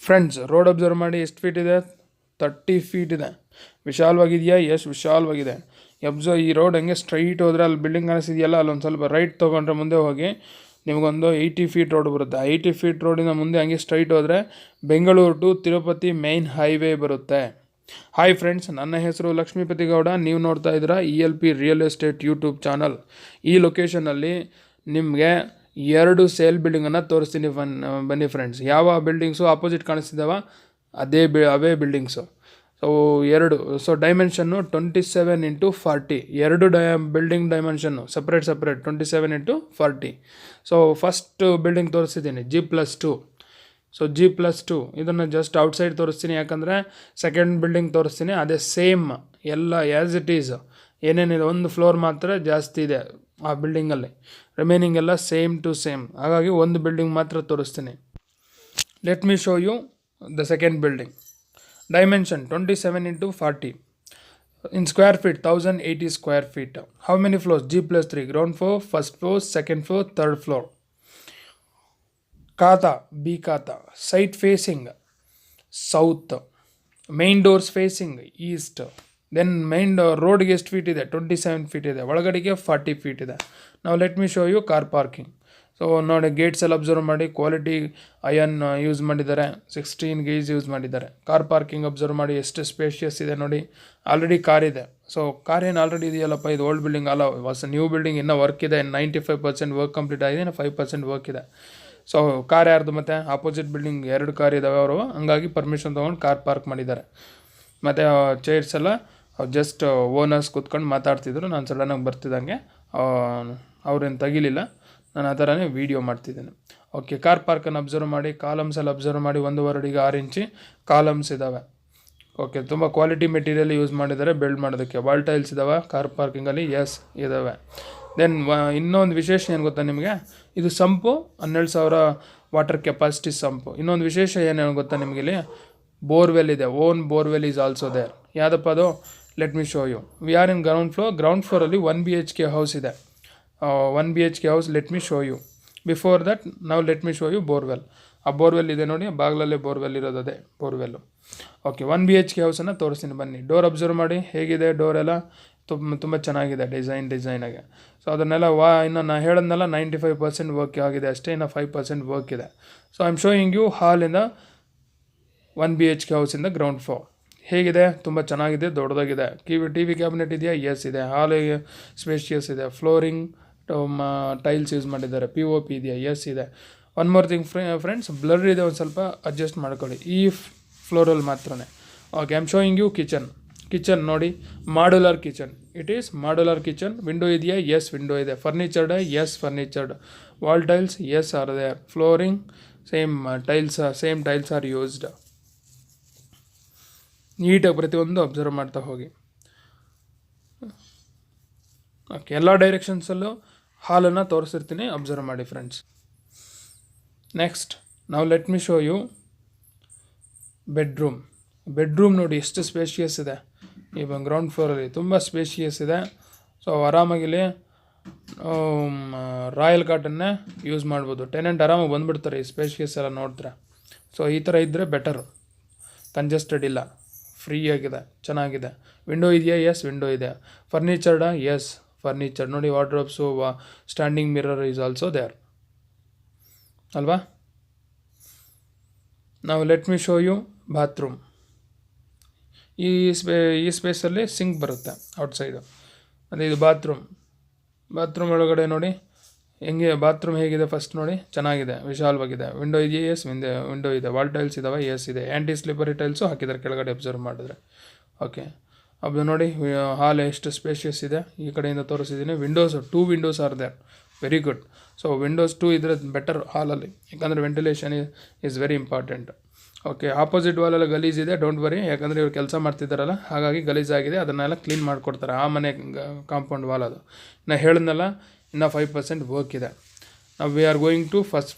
Friends road observe ಮಾಡಿ ಎಷ್ಟು feet ಇದೆ, 30 ಫೀಟ್ ಇದೆ. ವಿಶಾಲವಾಗಿದೆಯಾ? ಎಷ್ಟು ವಿಶಾಲವಾಗಿದೆ. ಈ ರೋಡ್ ಹಂಗೆ ಸ್ಟ್ರೈಟ್ ಹೋದರೆ ಅಲ್ಲಿ ಬಿಲ್ಡಿಂಗ್ ಕಾಣಿಸ್ತಿದೆಯಲ್ಲ, ಅಲ್ಲೊಂದು ಸ್ವಲ್ಪ ರೈಟ್ ತೊಗೊಂಡ್ರೆ ಮುಂದೆ ಹೋಗಿ ನಿಮಗೊಂದು 80 ಫೀಟ್ ರೋಡ್ ಬರುತ್ತೆ. 80 ಫೀಟ್ ರೋಡಿಂದ ಮುಂದೆ ಹಂಗೆ ಸ್ಟ್ರೈಟ್ ಹೋದರೆ Bengaluru to Tirupati main highway ಬರುತ್ತೆ. ಹಾಯ್ ಫ್ರೆಂಡ್ಸ್, ನನ್ನ ಹೆಸರು ಲಕ್ಷ್ಮೀಪತಿ ಗೌಡ. ನೀವು ನೋಡ್ತಾ ಇದ್ದೀರಾ ELP real estate YouTube channel. ಈ ಲೊಕೇಶನಲ್ಲಿ ನಿಮಗೆ 2 ಸೇಲ್ ಬಿಲ್ಡಿಂಗನ್ನು ತೋರಿಸ್ತೀನಿ. ಬನ್ನಿ ಫ್ರೆಂಡ್ಸ್. ಯಾವ ಬಿಲ್ಡಿಂಗ್ಸು ಆಪೋಸಿಟ್ ಕಾಣಿಸ್ತಿದ್ದಾವ ಅವೇ buildings. So dimension 27x40. Building dimension separate 27x40. So first building ತೋರಿಸ್ತಿದ್ದೀನಿ G+2. ಸೊ G+2 ಇದನ್ನು ಜಸ್ಟ್ ಔಟ್ಸೈಡ್ ತೋರಿಸ್ತೀನಿ, ಯಾಕಂದರೆ ಸೆಕೆಂಡ್ ಬಿಲ್ಡಿಂಗ್ ತೋರಿಸ್ತೀನಿ. ಅದೇ ಸೇಮ್ ಎಲ್ಲ ಆ್ಯಸ್ ಇಟ್ ಈಸ್. ಏನೇನಿದೆ, ಒಂದು ಫ್ಲೋರ್ ಮಾತ್ರ ಜಾಸ್ತಿ ಇದೆ ಆ ಬಿಲ್ಡಿಂಗಲ್ಲಿ, ರಿಮೈನಿಂಗ್ ಎಲ್ಲ ಸೇಮ್ ಟು ಸೇಮ್. ಹಾಗಾಗಿ ಒಂದು ಬಿಲ್ಡಿಂಗ್ ಮಾತ್ರ ತೋರಿಸ್ತೀನಿ. Let me show you the second building. Dimension 27x40. In square feet 1080 square feet. How many floors? G+3. Ground floor, first floor, second floor, third floor. Khata, B Khata. Side facing south. Main doors facing east. Then main road ಗೆ ಎಷ್ಟು feet ಇದೆ? 27 feet ಇದೆ. ಒಳಗಡೆಗೆ 40 feet ಇದೆ. Now let me show you car parking. So ನೋಡಿ, Gates ಎಲ್ಲ observe ಮಾಡಿ. Quality iron use ಮಾಡಿದ್ದಾರೆ, 16 ಗೇಜ್ ಯೂಸ್ ಮಾಡಿದ್ದಾರೆ. ಕಾರ್ ಪಾರ್ಕಿಂಗ್ ಅಬ್ಸರ್ವ್ ಮಾಡಿ, ಎಷ್ಟು ಸ್ಪೇಷಿಯಸ್ ಇದೆ ನೋಡಿ. ಆಲ್ರೆಡಿ ಕಾರ್ ಇದೆ. ಸೊ ಕಾರ್ ಏನು ಆಲ್ರೆಡಿ ಇದೆಯಲ್ಲಪ್ಪ, ಇದು ಓಲ್ಡ್ ಬಿಲ್ಡಿಂಗ್ ಅಲ್ಲ, ನ್ಯೂ ಬಿಲ್ಡಿಂಗ್. ಇನ್ನೂ ವರ್ಕ್ ಇದೆ. 95% ವರ್ಕ್ ಕಂಪ್ಲೀಟ್ ಆಗಿದೆ, ಇನ್ನು 5% ವರ್ಕ್ ಇದೆ. ಸೊ ಕಾರ್ ಯಾರ್ದು? ಮತ್ತು ಆಪೋಸಿಟ್ ಬಿಲ್ಡಿಂಗ್ 2 ಕಾರ್ ಇದ್ದಾವೆ ಅವರು, ಹಂಗಾಗಿ ಪರ್ಮಿಷನ್ ತೊಗೊಂಡು ಕಾರ್ ಪಾರ್ಕ್ ಮಾಡಿದ್ದಾರೆ. ಮತ್ತು ಚೇರ್ಸ್ ಎಲ್ಲ ಜಸ್ಟ್ ಓನರ್ಸ್ ಕೂತ್ಕೊಂಡು ಮಾತಾಡ್ತಿದ್ರು. ನಾನು ಸಡನ್ನಾಗಿ ಬರ್ತಿದ್ದಂಗೆ ಅವ್ರೇನು ತೆಗಿಲಿಲ್ಲ, ನಾನು ಆ ಥರನೇ ವೀಡಿಯೋ ಮಾಡ್ತಿದ್ದೀನಿ. ಓಕೆ, ಕಾರ್ ಪಾರ್ಕನ್ನು ಅಬ್ಸರ್ವ್ ಮಾಡಿ. ಕಾಲಮ್ಸ್ ಎಲ್ಲ ಅಬ್ಸರ್ವ್ ಮಾಡಿ. 1.5 ಅಡಿಗೆ 6 ಇಂಚಿ ಕಾಲಮ್ಸ್ ಇದ್ದಾವೆ. ಓಕೆ, ತುಂಬ ಕ್ವಾಲಿಟಿ ಮೆಟೀರಿಯಲ್ ಯೂಸ್ ಮಾಡಿದ್ದಾರೆ ಬಿಲ್ಡ್ ಮಾಡೋದಕ್ಕೆ. ವಾಲ್ ಟೈಲ್ಸ್ ಇದ್ದಾವೆ ಕಾರ್ ಪಾರ್ಕಿಂಗಲ್ಲಿ, ಎಸ್ ಇದ್ದಾವೆ. ದೆನ್ ಇನ್ನೊಂದು ವಿಶೇಷ ಏನು ಗೊತ್ತಾ ನಿಮಗೆ? ಇದು ಸಂಪು 12,000 ವಾಟರ್ ಕೆಪಾಸಿಟಿ ಸಂಪು. ಇನ್ನೊಂದು ವಿಶೇಷ ಏನು ಗೊತ್ತಾ ನಿಮಗೆ? ಇಲ್ಲಿ ಬೋರ್ವೆಲ್ ಇದೆ. Own borewell is also there. ಯಾವುದಪ್ಪ ಅದು? Let me show you. We are in ground ಫ್ಲೋರಲ್ಲಿ 1 BHK ಹೌಸ್ ಇದೆ. 1 BHK house. Let me show you. Before that ನಾವು let me show you borewell. ಆ ಬೋರ್ವೆಲ್ ಇದೆ ನೋಡಿ, ಬಾಗಿಲಲ್ಲೇ ಬೋರ್ವೆಲ್ ಇರೋದು, ಅದೇ ಬೋರ್ವೆಲ್ಲು. ಓಕೆ, 1 BHK ಹೌಸನ್ನು ತೋರಿಸ್ತೀನಿ ಬನ್ನಿ. ಡೋರ್ ಅಬ್ಸರ್ವ್ ಮಾಡಿ, ಹೇಗಿದೆ ಡೋರೆಲ್ಲ? ತುಂಬ ಚೆನ್ನಾಗಿದೆ, ಡಿಸೈನಾಗೆ. ಸೊ ಅದನ್ನೆಲ್ಲ ಇನ್ನು ನಾನು ಹೇಳೋದ್ನೆಲ್ಲ 95% ವರ್ಕ್ ಆಗಿದೆ ಅಷ್ಟೇ, ಇನ್ನು 5% ವರ್ಕ್ ಇದೆ. So I am showing you ಹಾಲಿಂದ 1 BHK ಹೌಸಿಂದ ಗ್ರೌಂಡ್ ಫ್ಲೋರ್. ಹೇಗಿದೆ? ತುಂಬ ಚೆನ್ನಾಗಿದೆ, ದೊಡ್ಡದಾಗಿದೆ. TV ಕ್ಯಾಬಿನೆಟ್ ಇದೆಯಾ? ಎಸ್ ಇದೆ. ಹಾಲಿಗೆ ಸ್ಪೇಷಿಯಸ್ ಇದೆ. ಫ್ಲೋರಿಂಗ್ ಟೈಲ್ಸ್ ಯೂಸ್ ಮಾಡಿದ್ದಾರೆ. POP ಇದೆಯಾ? ಎಸ್ ಇದೆ. One more thing friends, blur ಇದೆ, ಒಂದು ಸ್ವಲ್ಪ ಅಡ್ಜಸ್ಟ್ ಮಾಡ್ಕೊಳ್ಳಿ ಈ ಫ್ಲೋರಲ್ಲಿ ಮಾತ್ರ. Okay, I am showing you kitchen ನೋಡಿ. Modular kitchen. It is modular kitchen. Window ಇದೆಯಾ? ಎಸ್ ವಿಂಡೋ ಇದೆ. Furnished? Yes furnished. Wall tiles? Yes are there. Flooring same tiles are used. ನೀಟಾಗಿ ಪ್ರತಿಯೊಂದು ಅಬ್ಸರ್ವ್ ಮಾಡ್ತಾ ಹೋಗಿ. ಓಕೆ, ಎಲ್ಲ ಡೈರೆಕ್ಷನ್ಸಲ್ಲೂ ಹಾಲನ್ನು ತೋರಿಸಿರ್ತೀನಿ, ಅಬ್ಸರ್ವ್ ಮಾಡಿ ಫ್ರೆಂಡ್ಸ್. ನೆಕ್ಸ್ಟ್ ನಾವು let me show you bedroom ನೋಡಿ, ಎಷ್ಟು ಸ್ಪೇಷಿಯಸ್ ಇದೆ. ಈ ಗ್ರೌಂಡ್ ಫ್ಲೋರಲ್ಲಿ ತುಂಬ ಸ್ಪೇಷಿಯಸ್ ಇದೆ. ಸೊ ಆರಾಮಾಗಿಲ್ಲಿ ರಾಯಲ್ ಕಾಟನ್ನೇ ಯೂಸ್ ಮಾಡ್ಬೋದು. ಟೆನೆಂಟ್ ಆರಾಮಾಗಿ ಬಂದುಬಿಡ್ತಾರೆ ಈ ಸ್ಪೇಷಿಯಸ್ ಎಲ್ಲ ನೋಡಿದ್ರೆ. ಸೊ ಈ ಥರ ಇದ್ದರೆ ಬೆಟರು. ಕಂಜೆಸ್ಟೆಡ್ ಇಲ್ಲ, ಫ್ರೀ ಆಗಿದೆ, ಚೆನ್ನಾಗಿದೆ. ವಿಂಡೋ ಇದೆಯಾ? ಎಸ್ ವಿಂಡೋ ಇದೆ. ಫರ್ನಿಚರ್ಡ? ಎಸ್ ಫರ್ನಿಚರ್ ನೋಡಿ. Wardrobes, standing mirror is also there ಅಲ್ವಾ. ನಾವು let me show you bathroom. ಈ ಸ್ಪೇಸಲ್ಲಿ ಸಿಂಕ್ ಬರುತ್ತೆ ಔಟ್ಸೈಡು. ಅದೇ ಇದು ಬಾತ್ರೂಮ್ ಒಳಗಡೆ ನೋಡಿ ಹೆಂಗೆ. ಬಾತ್ರೂಮ್ ಹೇಗಿದೆ ಫಸ್ಟ್ ನೋಡಿ, ಚೆನ್ನಾಗಿದೆ, ವಿಶಾಲವಾಗಿದೆ. ವಿಂಡೋ ಇದೆಯಾ? ಎಸ್ ವಿಂಡೋ ಇದೆ. ವಾಲ್ ಟೈಲ್ಸ್ ಇದ್ದಾವೆ? ಎಸ್ ಇದೆ. ಆ್ಯಂಟಿ ಸ್ಲಿಪರಿ ಟೈಲ್ಸು ಹಾಕಿದ್ದಾರೆ ಕೆಳಗಡೆ, ಅಬ್ಸರ್ವ್ ಮಾಡಿದ್ರೆ. ಓಕೆ, ಅದು ನೋಡಿ ಹಾಲ್ ಎಷ್ಟು ಸ್ಪೇಷಿಯಸ್ ಇದೆ. ಈ ಕಡೆಯಿಂದ ತೋರಿಸಿದ್ದೀನಿ. Windows 2 windows are there. Very good. So windows 2 ಇದ್ರೆ ಬೆಟರ್ ಹಾಲಲ್ಲಿ, ಯಾಕಂದರೆ ventilation is very important. Okay, opposite ವಾಲೆಲ್ಲ ಗಲೀಜಿದೆ, ಡೋಂಟ್ ವರಿ, ಯಾಕಂದರೆ ಇವ್ರು ಕೆಲಸ ಮಾಡ್ತಿದ್ದಾರಲ್ಲ, ಹಾಗಾಗಿ ಗಲೀಜಾಗಿದೆ. ಅದನ್ನೆಲ್ಲ ಕ್ಲೀನ್ ಮಾಡಿಕೊಡ್ತಾರೆ. ಆ ಮನೆ ಕಾಂಪೌಂಡ್ ವಾಲ್ ಅದು. ನಾನು ಹೇಳಿದ್ನಲ್ಲ, ಇನ್ನೂ 5% ವರ್ಕ್ ಇದೆ. ನಾವು we are going to first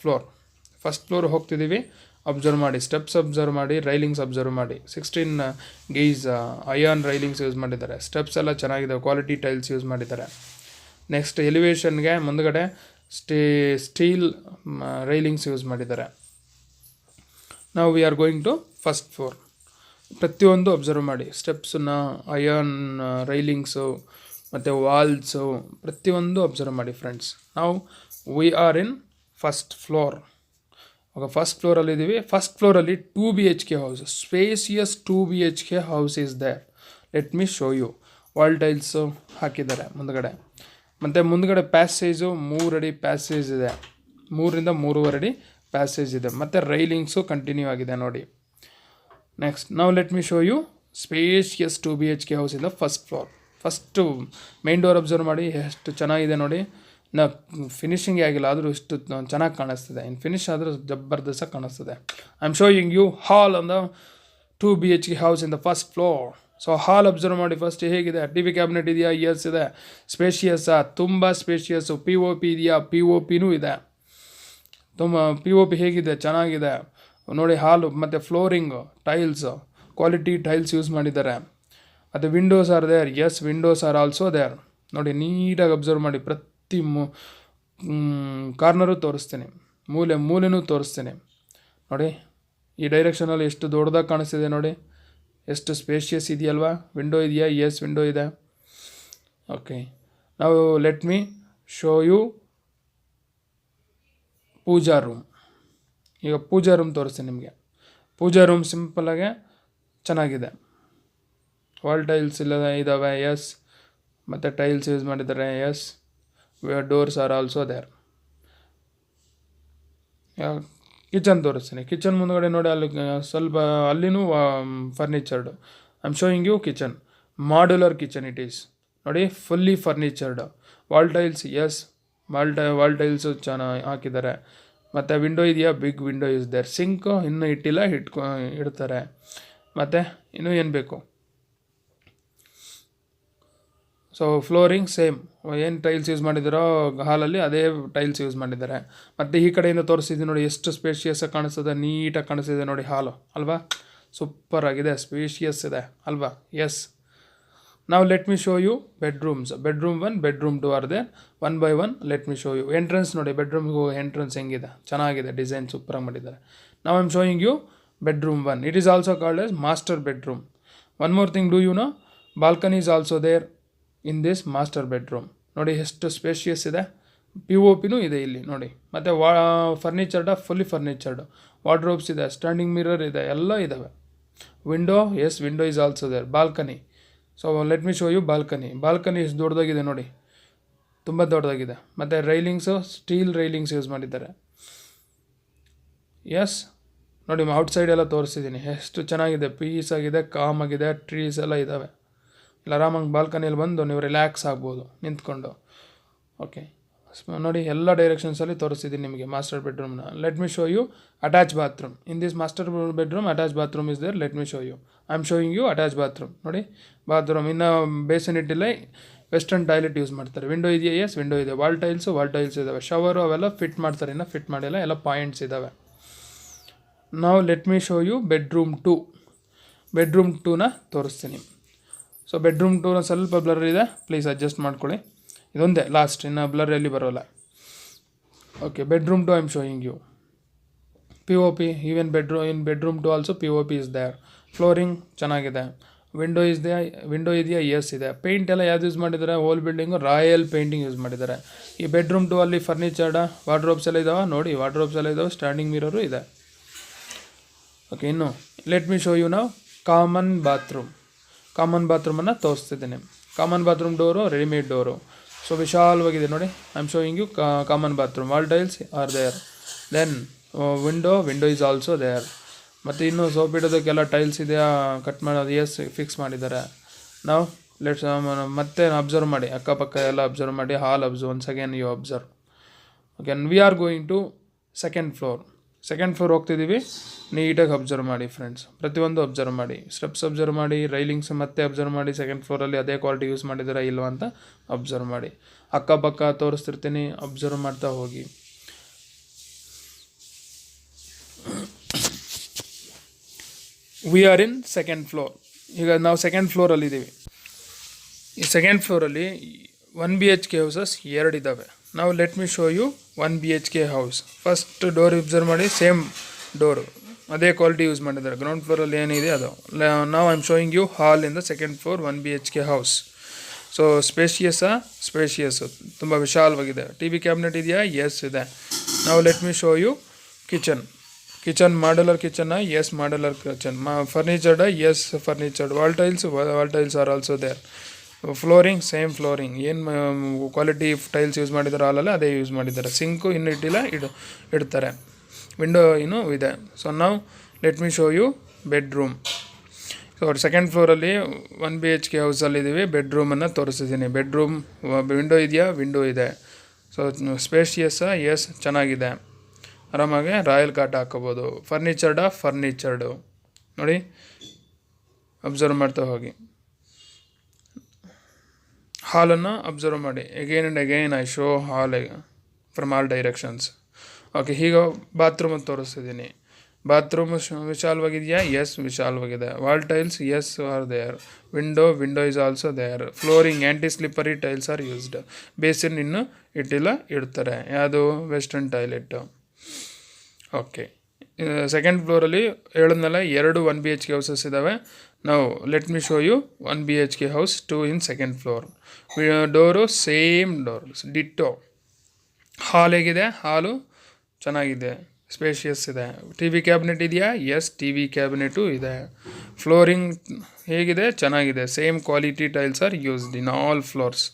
floor ಹೋಗ್ತಿದ್ದೀವಿ. ಅಬ್ಸರ್ವ್ ಮಾಡಿ, ಸ್ಟೆಪ್ಸ್ ಅಬ್ಸರ್ವ್ ಮಾಡಿ, ರೈಲಿಂಗ್ಸ್ ಅಬ್ಸರ್ವ್ ಮಾಡಿ. 16 ಗೇಜ್ ಅಯಾನ್ ರೈಲಿಂಗ್ಸ್ ಯೂಸ್ ಮಾಡಿದ್ದಾರೆ. ಸ್ಟೆಪ್ಸ್ ಎಲ್ಲ ಚೆನ್ನಾಗಿದೆ, ಕ್ವಾಲಿಟಿ ಟೈಲ್ಸ್ ಯೂಸ್ ಮಾಡಿದ್ದಾರೆ. ನೆಕ್ಸ್ಟ್ ಎಲಿವೇಷನ್ಗೆ ಮುಂದ್ಗಡೆ ಸ್ಟೀಲ್ ರೈಲಿಂಗ್ಸ್ ಯೂಸ್ ಮಾಡಿದ್ದಾರೆ. ನಾವು we are going to first floor. ಪ್ರತಿಯೊಂದು ಅಬ್ಸರ್ವ್ ಮಾಡಿ, ಸ್ಟೆಪ್ಸನ್ನ, ಅಯರ್ನ್ ರೈಲಿಂಗ್ಸು ಮತ್ತು ವಾಲ್ಸು ಪ್ರತಿಯೊಂದು ಅಬ್ಸರ್ವ್ ಮಾಡಿ ಫ್ರೆಂಡ್ಸ್. ನಾವು we are in first floor. ಆಗ ಫಸ್ಟ್ ಫ್ಲೋರಲ್ಲಿದ್ದೀವಿ. ಫಸ್ಟ್ ಫ್ಲೋರಲ್ಲಿ 2 BHK house, spacious 2 BHK house is there. Let me show you. Wall tiles ಹಾಕಿದ್ದಾರೆ ಮುಂದ್ಗಡೆ, ಮತ್ತು ಮುಂದ್ಗಡೆ ಪ್ಯಾಸೇಜು 3 ಅಡಿ ಪ್ಯಾಸೇಜ್ ಇದೆ, 3 ರಿಂದ 3.5 ಅಡಿ ಪ್ಯಾಸೇಜ್ ಇದೆ, ಮತ್ತು ರೈಲಿಂಗ್ಸು ಕಂಟಿನ್ಯೂ ಆಗಿದೆ ನೋಡಿ. ನೆಕ್ಸ್ಟ್ ನಾವು let me show you spacious 2 BHK house ಇಂದ first floor. First main door observe ಮಾಡಿ, ಎಷ್ಟು ಚೆನ್ನಾಗಿದೆ ನೋಡಿ. ನಾ ಫಿನಿಷಿಂಗ್ ಆಗಿಲ್ಲ, ಆದರೂ ಇಷ್ಟು ಚೆನ್ನಾಗಿ ಕಾಣಿಸ್ತಿದೆ. ಇನ್ನು ಫಿನಿಶ್ ಆದರೂ ಜಬರ್ದಸ್ತಾಗಿ ಕಾಣಿಸ್ತದೆ. I am showing you hall on the 2 BHK house in the first floor. So hall observe ಮಾಡಿ ಫಸ್ಟ್. ಹೇಗಿದೆ? ಟಿ ವಿ ಕ್ಯಾಬಿನೆಟ್ ಇದೆಯಾ? ಎಸ್ ಇದೆ. ಸ್ಪೇಷಿಯಸ್ಸಾ? ತುಂಬ ಸ್ಪೇಷಿಯಸ್ಸು. POP ಇದೆಯಾ? POPನೂ ಇದೆ. ತುಂಬ POP ಹೇಗಿದೆ? ಚೆನ್ನಾಗಿದೆ ನೋಡಿ. ಹಾಲು ಮತ್ತು flooring, tiles, quality tiles use ಮಾಡಿದ್ದಾರೆ. ಮತ್ತು windows are there. Yes, windows are also there. ನೋಡಿ ನೀಟಾಗಿ ಅಬ್ಸರ್ವ್ ಮಾಡಿ. ಪ್ರತಿ ಕಾರ್ನರು ತೋರಿಸ್ತೀನಿ, ಮೂಲೆನೂ ತೋರಿಸ್ತೀನಿ ನೋಡಿ. ಈ ಡೈರೆಕ್ಷನಲ್ಲಿ ಎಷ್ಟು ದೊಡ್ಡದಾಗಿ ಕಾಣಿಸ್ತಿದೆ ನೋಡಿ, ಎಷ್ಟು ಸ್ಪೇಷಿಯಸ್ ಇದೆಯಲ್ವಾ. ವಿಂಡೋ ಇದೆಯಾ? ಎಸ್, ವಿಂಡೋ ಇದೆ. ಓಕೆ, ನಾವು let me show you puja room. ಈಗ ಪೂಜಾ ರೂಮ್ ತೋರಿಸ್ತೀನಿ ನಿಮಗೆ. ಪೂಜಾ ರೂಮ್ ಸಿಂಪಲ್ಲಾಗೆ ಚೆನ್ನಾಗಿದೆ. ವಾಲ್ ಟೈಲ್ಸ್ ಇಲ್ಲ ಇದ್ದಾವೆ. ಎಸ್, ಮತ್ತು ಟೈಲ್ಸ್ ಯೂಸ್ ಮಾಡಿದ್ದಾರೆ. Yes, doors are also there. Kitchen ತೋರಿಸ್ತೀನಿ. ಕಿಚನ್ ಮುಂದ್ಗಡೆ ನೋಡಿ, ಅಲ್ಲಿ ಸ್ವಲ್ಪ ಅಲ್ಲಿನೂ furnished. I am showing you kitchen. Modular kitchen it is ನೋಡಿ, fully furnished. Wall tiles, yes, wall tiles ಚೆನ್ನಾಗಿ ಹಾಕಿದ್ದಾರೆ. ಮತ್ತು ವಿಂಡೋ ಇದೆಯಾ? Big window is there. Sink ಇನ್ನೂ ಇಟ್ಟಿಲ್ಲ, ಇಡ್ತಾರೆ. ಮತ್ತು ಇನ್ನೂ ಏನು ಬೇಕು? ಸೊ ಫ್ಲೋರಿಂಗ್ ಸೇಮ್, ಏನು ಟೈಲ್ಸ್ ಯೂಸ್ ಮಾಡಿದಾರೋ ಹಾಲಲ್ಲಿ ಅದೇ ಟೈಲ್ಸ್ ಯೂಸ್ ಮಾಡಿದ್ದಾರೆ. ಮತ್ತು ಈ ಕಡೆಯಿಂದ ತೋರಿಸಿದ್ದೀನಿ ನೋಡಿ, ಎಷ್ಟು ಸ್ಪೇಷಿಯಸ್ಸಾಗಿ ಕಾಣಿಸ್ತದೆ, ನೀಟಾಗಿ ಕಾಣಿಸ್ತಿದೆ ನೋಡಿ ಹಾಲು ಅಲ್ವಾ. ಸೂಪರ್ ಆಗಿದೆ, ಸ್ಪೇಷಿಯಸ್ ಇದೆ ಅಲ್ವಾ. ಎಸ್, ನಾವು let me show you bedrooms. Bedroom 1, bedroom 2 are there. 1 by 1 let me show you. Entrance ನೋಡಿ, ಬೆಡ್ರೂಮ್ಗೆ ಎಂಟ್ರೆನ್ಸ್ ಹೆಂಗಿದೆ, ಚೆನ್ನಾಗಿದೆ, ಡಿಸೈನ್ ಸೂಪರಾಗಿ ಮಾಡಿದ್ದಾರೆ. ನಾವು I am showing you bedroom 1. It is also called as master bedroom. One more thing, do you know, balcony is also there in this master bedroom. ನೋಡಿ ಎಷ್ಟು spacious ಇದೆ. POPನೂ ಇದೆ ಇಲ್ಲಿ ನೋಡಿ. ಮತ್ತು ಫರ್ನಿಚರ್ಡ, ಫುಲ್ಲಿ ಫರ್ನಿಚರ್ಡು. ವಾರ್ಡ್ರೋಬ್ಸ್ ಇದೆ, ಸ್ಟ್ಯಾಂಡಿಂಗ್ ಮಿರರ್ ಇದೆ, ಎಲ್ಲ ಇದ್ದಾವೆ. Window, yes, window is also there. Balcony, so let me show you balcony. Balcony ಎಷ್ಟು ದೊಡ್ಡದಾಗಿದೆ ನೋಡಿ, ತುಂಬ ದೊಡ್ಡದಾಗಿದೆ. ಮತ್ತು ರೈಲಿಂಗ್ಸು ಸ್ಟೀಲ್ ರೈಲಿಂಗ್ಸ್ ಯೂಸ್ ಮಾಡಿದ್ದಾರೆ. ಎಸ್ ನೋಡಿ, ಔಟ್ಸೈಡ್ ಎಲ್ಲ ತೋರಿಸಿದ್ದೀನಿ, ಎಷ್ಟು ಚೆನ್ನಾಗಿದೆ, ಪೀಸ್ ಆಗಿದೆ, ಕಾಮ್ ಆಗಿದೆ, ಟ್ರೀಸ್ ಎಲ್ಲ ಇದ್ದಾವೆ. ಇಲ್ಲ ಆರಾಮಾಗಿ ಬಾಲ್ಕನಿಯಲ್ಲಿ ಬಂದು ನೀವು ರಿಲ್ಯಾಕ್ಸ್ ಆಗ್ಬೋದು ನಿಂತ್ಕೊಂಡು. ಓಕೆ ನೋಡಿ, ಎಲ್ಲ ಡೈರೆಕ್ಷನ್ಸಲ್ಲಿ ತೋರಿಸಿದ್ದೀನಿ ನಿಮಗೆ ಮಾಸ್ಟರ್ ಬೆಡ್ರೂಮ್ನ. Let me show you attach bathroom. In this master bedroom attach bathroom is there. Let me show you. I am showing you attach bathroom. ನೋಡಿ ಬಾತ್ರೂಮ್, ಇನ್ನು ಬೇಸನ್ ಇಟ್ಟಿಲ್ಲ, ವೆಸ್ಟರ್ನ್ ಟಾಯ್ಲೆಟ್ ಯೂಸ್ ಮಾಡ್ತಾರೆ. ವಿಂಡೋ ಇದೆಯಾ? Yes, window ಇದೆ. Wall tiles ಇದ್ದಾವೆ. Shower ಅವೆಲ್ಲ fit ಮಾಡ್ತಾರೆ, ಇನ್ನೂ ಫಿಟ್ ಮಾಡಿಲ್ಲ, ಎಲ್ಲ ಪಾಯಿಂಟ್ಸ್ ಇದ್ದಾವೆ. ನಾವು let me show you bedroom 2. Bedroom 2ನ ತೋರಿಸ್ತೀನಿ. ಸೊ ಬೆಡ್ರೂಮ್ 2ನ ಸ್ವಲ್ಪ ಬ್ಲರ್ ಇದೆ, ಪ್ಲೀಸ್ ಅಡ್ಜಸ್ಟ್ ಮಾಡ್ಕೊಳ್ಳಿ. ಇದೊಂದೇ ಲಾಸ್ಟ್, ಇನ್ನು ಬ್ಲರ್ ಎಲ್ಲಿ ಬರೋಲ್ಲ. Okay, bedroom 2 I am showing you. POP, even bedroom 2 also POP is there. Flooring ಚೆನ್ನಾಗಿದೆ. ವಿಂಡೋ ಇದೆಯಾ? ಎಸ್ ಇದೆ. ಪೇಂಟ್ ಎಲ್ಲ ಯಾವ್ದು ಯೂಸ್ ಮಾಡಿದ್ದಾರೆ? Whole building royal painting use ಮಾಡಿದ್ದಾರೆ. ಈ ಬೆಡ್ರೂಮ್ 2 ಅಲ್ಲಿ ಫರ್ನಿಚರ್ಡ, ವಾರ್ಡ್ರೋಬ್ಸ್ ಎಲ್ಲ ಇದ್ದಾವೆ ನೋಡಿ, ವಾರ್ಡ್ರೋಬ್ಸ್ ಎಲ್ಲ ಇದ್ದಾವೆ, ಸ್ಟ್ಯಾಂಡಿಂಗ್ ಮಿರರು ಇದೆ. ಓಕೆ, ಇನ್ನು ಲೆಟ್ ಮಿ ಶೋ ಯು ನಾವು ಕಾಮನ್ ಬಾತ್ರೂಮನ್ನು ತೋರಿಸ್ತಿದ್ದೀನಿ. Common bathroom door readymade door, so ವಿಶಾಲವಾಗಿದೆ ನೋಡಿ. I am showing you common bathroom. Wall tiles are there. Then window is also there. ಮತ್ತು ಇನ್ನೂ ಸೋಪ್ ಇಡೋದಕ್ಕೆಲ್ಲ ಟೈಲ್ಸ್ ಇದೆಯಾ? ಕಟ್ ಮಾಡೋದು, ಎಸ್, ಫಿಕ್ಸ್ ಮಾಡಿದ್ದಾರೆ. ನಾವು ಮತ್ತೆ ಅಬ್ಸರ್ವ್ ಮಾಡಿ, ಅಕ್ಕಪಕ್ಕ ಎಲ್ಲ ಅಬ್ಸರ್ವ್ ಮಾಡಿ. Hall once again you observe. Okay, we are going to second floor ಹೋಗ್ತಿದ್ದೀವಿ. ನೀಟಾಗಿ ಅಬ್ಸರ್ವ್ ಮಾಡಿ ಫ್ರೆಂಡ್ಸ್, ಪ್ರತಿಯೊಂದು ಅಬ್ಸರ್ವ್ ಮಾಡಿ. ಸ್ಟೆಪ್ಸ್ ಅಬ್ಸರ್ವ್ ಮಾಡಿ, ರೈಲಿಂಗ್ಸ್ ಮತ್ತೆ ಅಬ್ಸರ್ವ್ ಮಾಡಿ. ಸೆಕೆಂಡ್ ಫ್ಲೋರಲ್ಲಿ ಅದೇ ಕ್ವಾಲಿಟಿ ಯೂಸ್ ಮಾಡಿದ್ದೀರಾ ಇಲ್ವಾ ಅಂತ ಅಬ್ಸರ್ವ್ ಮಾಡಿ. ಅಕ್ಕಪಕ್ಕ ತೋರಿಸ್ತಿರ್ತೀನಿ, ಅಬ್ಸರ್ವ್ ಮಾಡ್ತಾ ಹೋಗಿ. We are in second floor. ಈಗ ನಾವು ಸೆಕೆಂಡ್ ಫ್ಲೋರಲ್ಲಿದ್ದೀವಿ. ಈ ಸೆಕೆಂಡ್ ಫ್ಲೋರಲ್ಲಿ 1 BHK ಹೌಸಸ್ 2 ಇದ್ದಾವೆ. ನಾವು let me show you 1 BHK house. First door observe ಮಾಡಿ, ಸೇಮ್ ಡೋರು ಅದೇ ಕ್ವಾಲಿಟಿ ಯೂಸ್ ಮಾಡಿದ್ದಾರೆ. ಗ್ರೌಂಡ್ ಫ್ಲೋರಲ್ಲಿ ಏನಿದೆ ಅದು. ನಾವು I am showing you hall in the second floor 1 BHK house. So spacious ತುಂಬ ವಿಶಾಲವಾಗಿದೆ. ಟಿ ವಿ ಕ್ಯಾಬಿನೆಟ್ ಇದೆಯಾ? ಎಸ್ ಇದೆ. ನಾವು let me show you kitchen modular kitchen, yes modular kitchen. Furnished, yes furnished. Wall tiles are also there. Flooring same flooring. ಏನು quality tiles use ಮಾಡಿದ್ದಾರೆ ಹಾಲಲ್ಲ ಅದೇ use ಮಾಡಿದ್ದಾರೆ. Sink ಇನ್ನೂ ಇಟ್ಟಿಲ್ಲ, ಇಡ್ತಾರೆ. ವಿಂಡೋ ಇನ್ನೂ ಇದೆ. ಸೊ ನಾವು let me show you bedroom. So second ಫ್ಲೋರಲ್ಲಿ 1 BHK ಹೌಸಲ್ಲಿದ್ದೀವಿ. ಬೆಡ್ರೂಮನ್ನು ತೋರಿಸಿದ್ದೀನಿ. ಬೆಡ್ರೂಮ್ ವಿಂಡೋ ಇದೆಯಾ? ವಿಂಡೋ ಇದೆ. ಸೊ ಸ್ಪೇಷಿಯಸ್ಸಾ? ಎಸ್ ಚೆನ್ನಾಗಿದೆ. ಆರಾಮಾಗಿ ರಾಯಲ್ ಕಾಟ್ ಹಾಕೋಬೋದು. ಫರ್ನಿಚರ್ಡು ನೋಡಿ, ಅಬ್ಸರ್ವ್ ಮಾಡ್ತಾ ಹೋಗಿ. ಹಾಲನ್ನು ಅಬ್ಸರ್ವ್ ಮಾಡಿ. Again and again I show hall from all directions. Okay, ಈಗ ಬಾತ್ರೂಮ್ ತೋರಿಸ್ತಿದ್ದೀನಿ. ಬಾತ್ರೂಮ್ ವಿಶಾಲವಾಗಿದೆಯಾ? ಎಸ್ ವಿಶಾಲವಾಗಿದೆ. Wall tiles? Yes are there. Window is also there. Flooring anti slippery tiles are used. Basin ಇನ್ನೂ ಇಟ್ಟಿಲ್ಲ, ಇಡ್ತಾರೆ. ಯಾವುದು? Western toilet. ಓಕೆ, ಸೆಕೆಂಡ್ ಫ್ಲೋರಲ್ಲಿ ಹೇಳಿದ್ನಲ್ಲ 2 1 BHK ಹೌಸಸ್ ಇದ್ದಾವೆ. ನಾವು let me show you 1 BHK house 2 in second floor. Door same door ditto. Hall ಹೇಗಿದೆ? ಹಾಲು ಚೆನ್ನಾಗಿದೆ, ಸ್ಪೇಷಿಯಸ್ ಇದೆ. ಟಿ ವಿ ಕ್ಯಾಬಿನೆಟ್ ಇದೆಯಾ? ಎಸ್ ಟಿ ವಿ ಕ್ಯಾಬಿನೆಟು ಇದೆ. ಫ್ಲೋರಿಂಗ್ ಹೇಗಿದೆ? ಚೆನ್ನಾಗಿದೆ. Same quality tiles are used in all floors.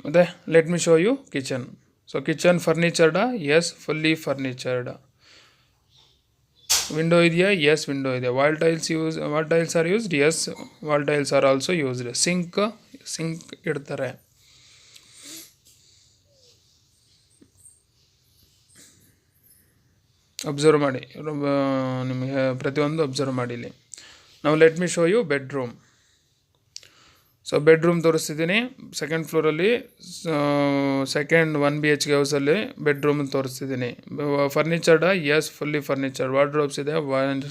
ಮತ್ತೆ let me show you kitchen. So kitchen ಫರ್ನಿಚರ್ಡಾ? Yes fully ಫರ್ನಿಚರ್ಡ್. ವಿಂಡೋ ಇದೆಯಾ? ಎಸ್ ವಿಂಡೋ ಇದೆ. Wall tiles are used? Yes wall tiles are also used. Sink ಇಡ್ತಾರೆ. Observe ಮಾಡಿ, ನಿಮಗೆ ಪ್ರತಿಯೊಂದು observe ಮಾಡಿ ಇಲ್ಲಿ. ನಾವು let me show you bedroom. So bedroom ತೋರಿಸ್ತಿದ್ದೀನಿ. ಸೆಕೆಂಡ್ ಫ್ಲೋರಲ್ಲಿ ಸೆಕೆಂಡ್ 1 BHK ಹೌಸಲ್ಲಿ ಬೆಡ್ರೂಮ್ ತೋರಿಸ್ತಿದ್ದೀನಿ. ಫರ್ನಿಚರ್ಡಾ? Yes fully furniture. ವಾರ್ಡ್ರೋಬ್ಸ್ ಇದೆ.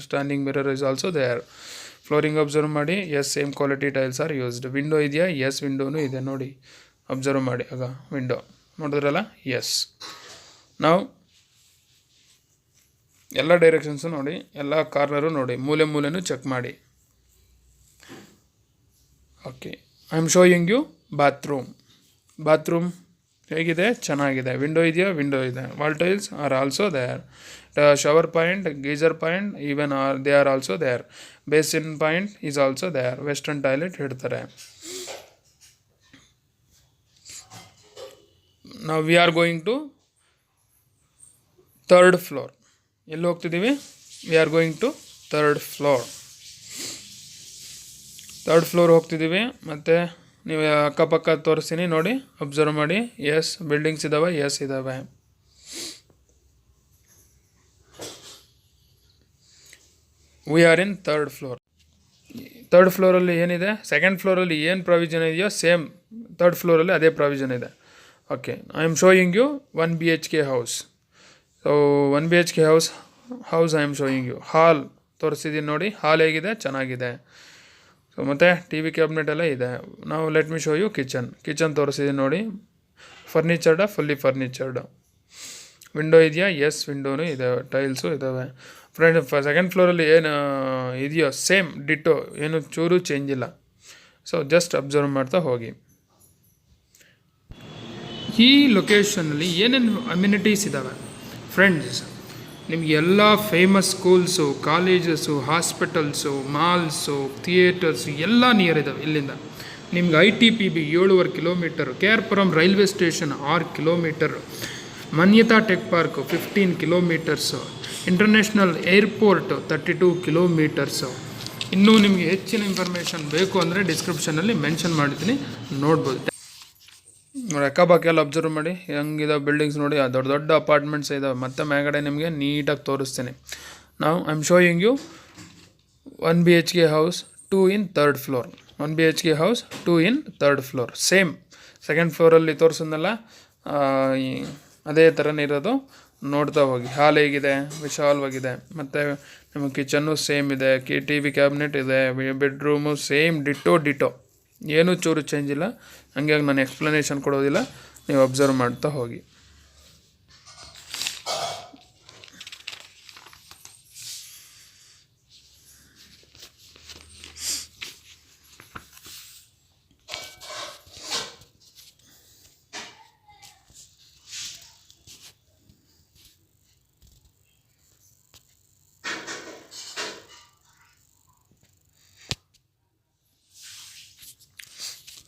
Standing mirror is also there. Flooring observe ಮಾಡಿ. Yes same quality tiles are used. Window ಇದೆಯಾ? ಎಸ್ ವಿಂಡೋನು ಇದೆ. ನೋಡಿ, ಅಬ್ಸರ್ವ್ ಮಾಡಿ. ಆಗ ವಿಂಡೋ ನೋಡಿದ್ರಲ್ಲ? ಎಸ್. ನಾವು ಎಲ್ಲ ಡೈರೆಕ್ಷನ್ಸು ನೋಡಿ, ಎಲ್ಲ ಕಾರ್ನರು ನೋಡಿ, ಮೂಲೆನೂ ಚೆಕ್ ಮಾಡಿ. Okay, I am showing you bathroom ಹೇಗಿದೆ? ಚೆನ್ನಾಗಿದೆ. ವಿಂಡೋ ಇದೆಯಾ? ವಿಂಡೋ ಇದೆ. Wall tiles are also there. Shower point, geyser point even they are also there. Basin point is also there. Western toilet ಇಡ್ತಾರೆ. ನಾವು we are going to third floor. ಎಲ್ಲಿ ಹೋಗ್ತಿದ್ದೀವಿ? We are going to third floor ಹೋಗ್ತಿದ್ದೀವಿ. ಮತ್ತು ನೀವು ಅಕ್ಕಪಕ್ಕ ತೋರಿಸ್ತೀನಿ ನೋಡಿ, ಅಬ್ಸರ್ವ್ ಮಾಡಿ. ಎಸ್ ಬಿಲ್ಡಿಂಗ್ಸ್ ಇದ್ದಾವೆ? ಎಸ್ ಇದ್ದಾವೆ. ವಿ ಆರ್ ಇನ್ ಥರ್ಡ್ ಫ್ಲೋರಲ್ಲಿ ಏನಿದೆ? ಸೆಕೆಂಡ್ ಫ್ಲೋರಲ್ಲಿ ಏನು ಪ್ರಾವಿಷನ್ ಇದೆಯೋ ಸೇಮ್ ಥರ್ಡ್ ಫ್ಲೋರಲ್ಲಿ ಅದೇ ಪ್ರಾವಿಷನ್ ಇದೆ. Okay, I am showing you 1 BHK house. So 1 BHK house I am showing you. Hall ತೋರಿಸಿದ್ದೀನಿ ನೋಡಿ. ಹಾಲ್ ಹೇಗಿದೆ? ಚೆನ್ನಾಗಿದೆ. ಸೊ ಮತ್ತು ಟಿ ವಿ ಕ್ಯಾಬಿನೆಟ್ ಎಲ್ಲ ಇದೆ. ನಾವು let me show you kitchen ತೋರಿಸಿದ್ದೀನಿ ನೋಡಿ. ಫರ್ನಿಚರ್ಡಾ? ಫುಲ್ಲಿ ಫರ್ನಿಚರ್ಡ್. ವಿಂಡೋ ಇದೆಯಾ? ಎಸ್ ವಿಂಡೋನು ಇದೆ. ಟೈಲ್ಸು ಇದ್ದಾವೆ. ಸೆಕೆಂಡ್ ಫ್ಲೋರಲ್ಲಿ ಏನು ಇದೆಯೋ ಸೇಮ್ ಡಿಟ್ಟೋ, ಏನು ಚೂರು ಚೇಂಜ್ ಇಲ್ಲ. ಸೊ ಜಸ್ಟ್ ಅಬ್ಸರ್ವ್ ಮಾಡ್ತಾ ಹೋಗಿ. ಈ ಲೊಕೇಶನಲ್ಲಿ ಏನೇನು ಅಮ್ಯುನಿಟೀಸ್ ಇದ್ದಾವೆ ಫ್ರೆಂಡ್ಸ್? ನಿಮಗೆ ಎಲ್ಲ famous schools, colleges, hospitals, malls, theatres ಎಲ್ಲ ನಿಯರ್ ಇದ್ದಾವೆ ಇಲ್ಲಿಂದ. ನಿಮ್ಗೆ ITPB 7.5 kilometre, KR Puram railway station 6 kilometre, Manyata tech park 15 kilometres, international airport 32 kilometres. ಇನ್ನೂ ನಿಮಗೆ ಹೆಚ್ಚಿನ ಇನ್ಫಾರ್ಮೇಷನ್ ಬೇಕು ಅಂದರೆ ಡಿಸ್ಕ್ರಿಪ್ಷನಲ್ಲಿ ಮೆನ್ಷನ್ ಮಾಡಿದ್ದೀನಿ, ನೋಡ್ಬೋದು. ನೋಡಿ ಅಕ್ಕಪಕ್ಕ ಎಲ್ಲ ಅಬ್ಸರ್ವ್ ಮಾಡಿ ಹೆಂಗಿದಾವೆ ಬಿಲ್ಡಿಂಗ್ಸ್ ನೋಡಿ. ದೊಡ್ಡ ಅಪಾರ್ಟ್ಮೆಂಟ್ಸ್ ಇದ್ದಾವೆ. ಮತ್ತೆ ಮೇಲ್ಗಡೆ ನಿಮಗೆ ನೀಟಾಗಿ ತೋರಿಸ್ತೀನಿ. ನಾವು I am showing you 1 BHK house 2 in third floor. 1 BHK house 2 in third floor. Same second ಫ್ಲೋರಲ್ಲಿ ತೋರಿಸಿದ್ನಲ್ಲ ಅದೇ ಥರನೇ ಇರೋದು. ನೋಡ್ತಾ ಹೋಗಿ. ಹಾಲ್ ಹೇಗಿದೆ? ವಿಶಾಲವಾಗಿದೆ. ಮತ್ತು ನಿಮ್ಮ ಕಿಚನ್ನು ಸೇಮ್ ಇದೆ. TV ಕ್ಯಾಬಿನೆಟ್ ಇದೆ. Bedroom same ditto. ಏನೂ ಚೂರು ಚೇಂಜ್ ಇಲ್ಲ. ಹಂಗಾಗಿ ನಾನು ಎಕ್ಸ್ಪ್ಲನೇಷನ್ ಕೊಡೋದಿಲ್ಲ, ನೀವು ಅಬ್ಸರ್ವ್ ಮಾಡ್ತಾ ಹೋಗಿ.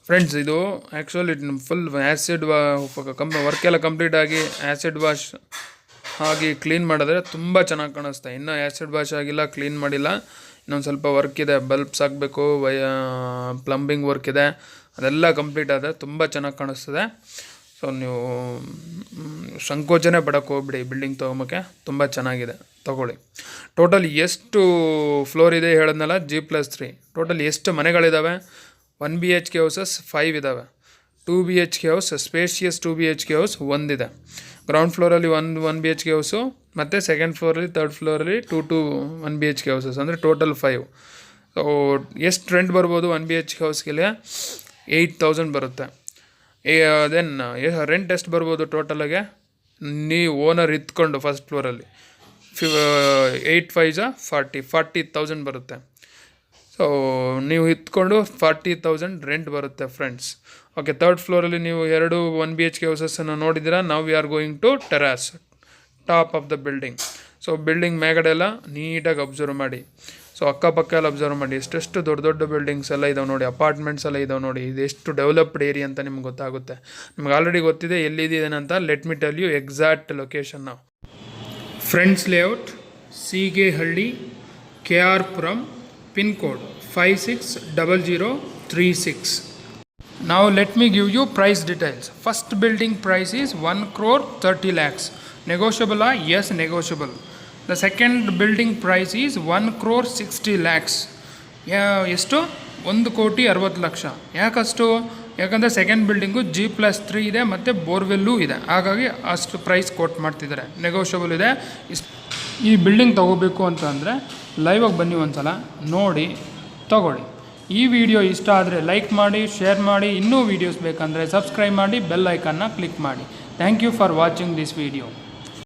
ಫ್ರೆಂಡ್ಸ್ ಇದು ಆ್ಯಕ್ಚುಲಿ ಫುಲ್ ಆ್ಯಸಿಡ್ ವರ್ಕ್ ಎಲ್ಲ ಕಂಪ್ಲೀಟ್ ಆಗಿ ಆ್ಯಸಿಡ್ ವಾಶ್ ಆಗಿ ಕ್ಲೀನ್ ಮಾಡಿದ್ರೆ ತುಂಬ ಚೆನ್ನಾಗಿ ಕಾಣಿಸುತ್ತೆ. ಇನ್ನೂ ಆ್ಯಸಿಡ್ ವಾಶ್ ಆಗಿಲ್ಲ, ಕ್ಲೀನ್ ಮಾಡಿಲ್ಲ, ಇನ್ನೊಂದು ಸ್ವಲ್ಪ ವರ್ಕ್ ಇದೆ, ಬಲ್ಬ್ಸ್ ಹಾಕಬೇಕು, ಪ್ಲಂಬಿಂಗ್ ವರ್ಕ್ ಇದೆ, ಅದೆಲ್ಲ ಕಂಪ್ಲೀಟ್ ಆದರೆ ತುಂಬ ಚೆನ್ನಾಗಿ ಕಾಣಿಸ್ತದೆ. ಸೊ ನೀವು ಸಂಕೋಚನೆ ಪಡೋಕ್ಕೆ ಹೋಗ್ಬಿಡಿ, ಬಿಲ್ಡಿಂಗ್ ತೊಗೊಂಬೋಕ್ಕೆ ತುಂಬ ಚೆನ್ನಾಗಿದೆ, ತೊಗೊಳ್ಳಿ. ಟೋಟಲ್ ಎಷ್ಟು ಫ್ಲೋರ್ ಇದೆ ಹೇಳಿದ್ನಲ್ಲ, G+3. ಟೋಟಲ್ ಎಷ್ಟು ಮನೆಗಳಿದ್ದಾವೆ? 1 BHK ಹೌಸಸ್ 5 ಇದ್ದಾವೆ. 2 BHK house, spacious 2 BHK house ಒಂದಿದೆ. ಗ್ರೌಂಡ್ ಫ್ಲೋರಲ್ಲಿ 1 BHK ಹೌಸು, ಮತ್ತು ಸೆಕೆಂಡ್ ಫ್ಲೋರಲ್ಲಿ, ಥರ್ಡ್ ಫ್ಲೋರಲ್ಲಿ 1 BHK ಹೌಸಸ್, ಅಂದರೆ ಟೋಟಲ್ 5. ಸೊ ಎಷ್ಟು ರೆಂಟ್ ಬರ್ಬೋದು 1 BHK ಹೌಸ್ಗೆ? 8,000 ಬರುತ್ತೆ. ದೆನ್ ರೆಂಟ್ ಎಷ್ಟು ಬರ್ಬೋದು ಟೋಟಲಾಗೆ? ನೀವು ಓನರ್ ಇತ್ಕೊಂಡು ಫಸ್ಟ್ ಫ್ಲೋರಲ್ಲಿ 8 5 40,000 ಬರುತ್ತೆ. ಸೊ ನೀವು ಇತ್ಕೊಂಡು 40,000 ರೆಂಟ್ ಬರುತ್ತೆ ಫ್ರೆಂಡ್ಸ್. ಓಕೆ, ಥರ್ಡ್ ಫ್ಲೋರಲ್ಲಿ ನೀವು 1 BHK ಹೌಸಸ್ಸನ್ನು ನೋಡಿದ್ದೀರಾ. ನಾವು we are going to terrace, top of the building. So building ಮೇಗಡೆ ಎಲ್ಲ ನೀಟಾಗಿ ಅಬ್ಸರ್ವ್ ಮಾಡಿ. ಸೊ ಅಕ್ಕಪಕ್ಕ ಎಲ್ಲ ಅಬ್ಸರ್ವ್ ಮಾಡಿ, ಎಷ್ಟೆಷ್ಟು ದೊಡ್ಡ ದೊಡ್ಡ ಬಿಲ್ಡಿಂಗ್ಸ್ ಎಲ್ಲ ಇದಾವೆ ನೋಡಿ, ಅಪಾರ್ಟ್ಮೆಂಟ್ಸ್ ಎಲ್ಲ ಇದಾವೆ ನೋಡಿ. ಇದು ಎಷ್ಟು ಡೆವಲಪ್ಡ್ ಏರಿಯಾ ಅಂತ ನಿಮ್ಗೆ ಗೊತ್ತಾಗುತ್ತೆ. ನಿಮ್ಗೆ ಆಲ್ರೆಡಿ ಗೊತ್ತಿದೆ ಎಲ್ಲಿದೆ ಅಂತ. Let me tell you exact location ನಾವು. Friends Layout, Seegehalli, KR Puram, pin code 560036. Now let me give you price details. First building price is 1,30 lakhs. Negotiable? Yes, negotiable. The second building price is 1,60 lakhs. ಎಷ್ಟು? 1,60,00,000. ಯಾಕಷ್ಟು? ಯಾಕಂದರೆ second building G+3 ಇದೆ ಮತ್ತು ಬೋರ್ವೆಲ್ಲೂ ಇದೆ, ಹಾಗಾಗಿ ಅಷ್ಟು price coat ಮಾಡ್ತಿದ್ದಾರೆ. Negotiable ಇದೆ. ಈ ಬಿಲ್ಡಿಂಗ್ ತೊಗೋಬೇಕು ಅಂತ ಅಂದರೆ ಲೈವಾಗಿ ಬನ್ನಿ, ಒಂದು ಸಲ ನೋಡಿ ತೊಗೊಳ್ಳಿ. ಈ ವಿಡಿಯೋ ಇಷ್ಟ ಆದರೆ ಲೈಕ್ ಮಾಡಿ, ಶೇರ್ ಮಾಡಿ. ಇನ್ನೂ ವೀಡಿಯೋಸ್ ಬೇಕಂದರೆ ಸಬ್ಸ್ಕ್ರೈಬ್ ಮಾಡಿ, ಬೆಲ್ ಐಕನ್ನ ಕ್ಲಿಕ್ ಮಾಡಿ. Thank you for watching this video.